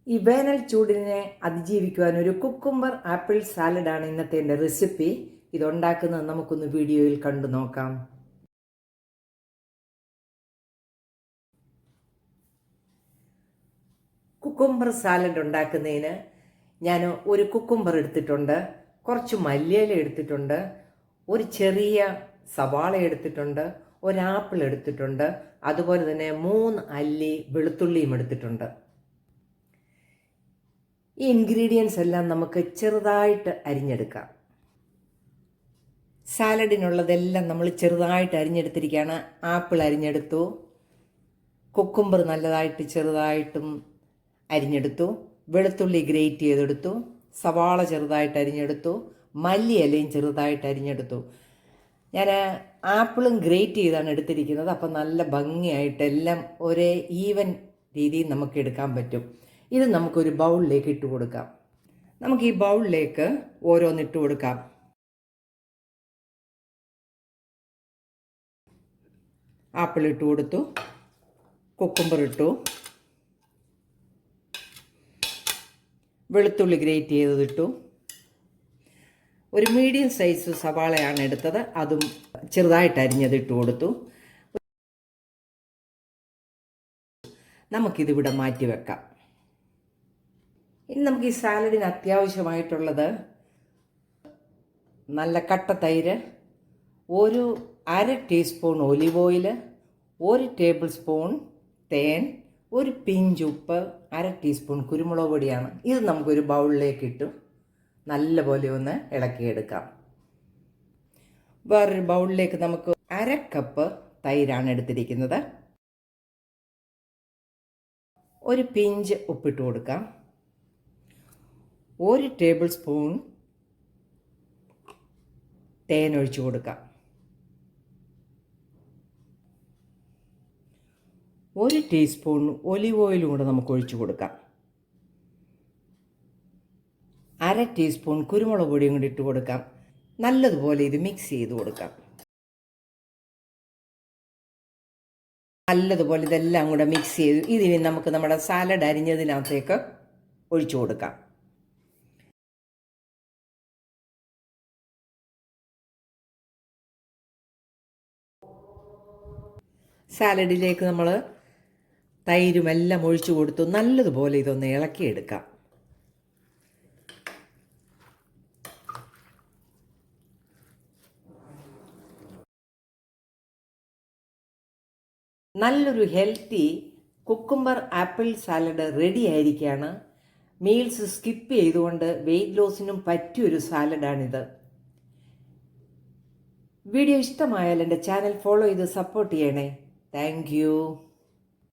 ഈ വേനൽ ചൂടിനെ അതിജീവിക്കുവാൻ ഒരു കുക്കുംബർ ആപ്പിൾ സാലഡാണ് ഇന്നത്തെ എൻ്റെ റെസിപ്പി. ഇതുണ്ടാക്കുന്നത് നമുക്കൊന്ന് വീഡിയോയിൽ കണ്ടു നോക്കാം. കുക്കുംബർ സാലഡ് ഉണ്ടാക്കുന്നതിന് ഞാൻ ഒരു കുക്കുംബർ എടുത്തിട്ടുണ്ട്, കുറച്ച് മല്ലിയില എടുത്തിട്ടുണ്ട്, ഒരു ചെറിയ സവാള എടുത്തിട്ടുണ്ട്, ഒരാപ്പിൾ എടുത്തിട്ടുണ്ട്, അതുപോലെ തന്നെ 3 അല്ലി വെളുത്തുള്ളിയും എടുത്തിട്ടുണ്ട്. ഈ ഇൻഗ്രീഡിയൻസ് എല്ലാം നമുക്ക് ചെറുതായിട്ട് അരിഞ്ഞെടുക്കാം. സാലഡിനുള്ളതെല്ലാം നമ്മൾ ചെറുതായിട്ട് അരിഞ്ഞെടുത്തിരിക്കുകയാണ്. ആപ്പിൾ അരിഞ്ഞെടുത്തു, കുക്കുംബർ നല്ലതായിട്ട് ചെറുതായിട്ടും അരിഞ്ഞെടുത്തു, വെളുത്തുള്ളി ഗ്രേറ്റ് ചെയ്തെടുത്തു, സവാള ചെറുതായിട്ട് അരിഞ്ഞെടുത്തു, മല്ലിയിലയും ചെറുതായിട്ട് അരിഞ്ഞെടുത്തു. ഞാൻ ആപ്പിളും ഗ്രേറ്റ് ചെയ്താണ് എടുത്തിരിക്കുന്നത്. അപ്പം നല്ല ഭംഗിയായിട്ട് എല്ലാം ഒരേ ഈവൻ രീതിയിൽ നമുക്ക് എടുക്കാൻ പറ്റും. ഇത് നമുക്കൊരു ബൗളിലേക്ക് ഇട്ട് കൊടുക്കാം. നമുക്ക് ഈ ബൗളിലേക്ക് ഓരോന്നിട്ട് കൊടുക്കാം. ആപ്പിൾ ഇട്ട് കൊടുത്തു, കുക്കുംബർ ഇട്ടു, വെളുത്തുള്ളി ഗ്രേറ്റ് ചെയ്തതിട്ടു, ഒരു മീഡിയം സൈസ് സവാളയാണ് എടുത്തത്, അതും ചെറുതായിട്ട് അരിഞ്ഞത് ഇട്ട് കൊടുത്തു. നമുക്കിതിവിടെ മാറ്റി വെക്കാം. ഇനി നമുക്ക് ഈ സാലഡിന് അത്യാവശ്യമായിട്ടുള്ളത് നല്ല കട്ട തൈര്, ഒരു 1/2 teaspoon olive oil, 1 table spoon തേൻ, ഒരു പിഞ്ച് ഉപ്പ്, 1/2 ടീസ്പൂൺ കുരുമുളക് പൊടിയാണ്. ഇത് നമുക്കൊരു ബൗളിലേക്ക് ഇട്ട് നല്ലപോലെ ഒന്ന് ഇളക്കിയെടുക്കാം. വേറൊരു ബൗളിലേക്ക് നമുക്ക് 1/2 കപ്പ് തൈരാണ് എടുത്തിരിക്കുന്നത്. ഒരു പിഞ്ച് ഉപ്പിട്ട് കൊടുക്കാം. 1 ടേബിൾ സ്പൂൺ തേൻ ഒഴിച്ചു കൊടുക്കാം. 1 ടീസ്പൂൺ ഒലിവ് ഓയിലും കൂടെ നമുക്ക് ഒഴിച്ചു കൊടുക്കാം. 1/2 ടീസ്പൂൺ കുരുമുളക് പൊടിയും കൂടി ഇട്ട് കൊടുക്കാം. നല്ലതുപോലെ ഇത് മിക്സ് ചെയ്ത് കൊടുക്കാം. നല്ലതുപോലെ ഇതെല്ലാം കൂടെ മിക്സ് ചെയ്ത് ഇതിന് നമുക്ക് നമ്മുടെ സാലഡ് അരിഞ്ഞതിനകത്തേക്ക് ഒഴിച്ചു കൊടുക്കാം. സാലഡിലേക്ക് നമ്മൾ തൈരും എല്ലാം ഒഴിച്ചു കൊടുത്തു നല്ലതുപോലെ ഇതൊന്ന് ഇളക്കിയെടുക്കാം. നല്ലൊരു healthy cucumber apple salad ready ആയിരിക്കുകയാണ്. മീൽസ് സ്കിപ്പ് ചെയ്തുകൊണ്ട് വെയിറ്റ് ലോസിനും പറ്റിയൊരു സാലഡാണിത്. വീഡിയോ ഇഷ്ടമായാൽ എൻ്റെ ചാനൽ ഫോളോ ചെയ്ത് സപ്പോർട്ട് ചെയ്യണേ. Thank you.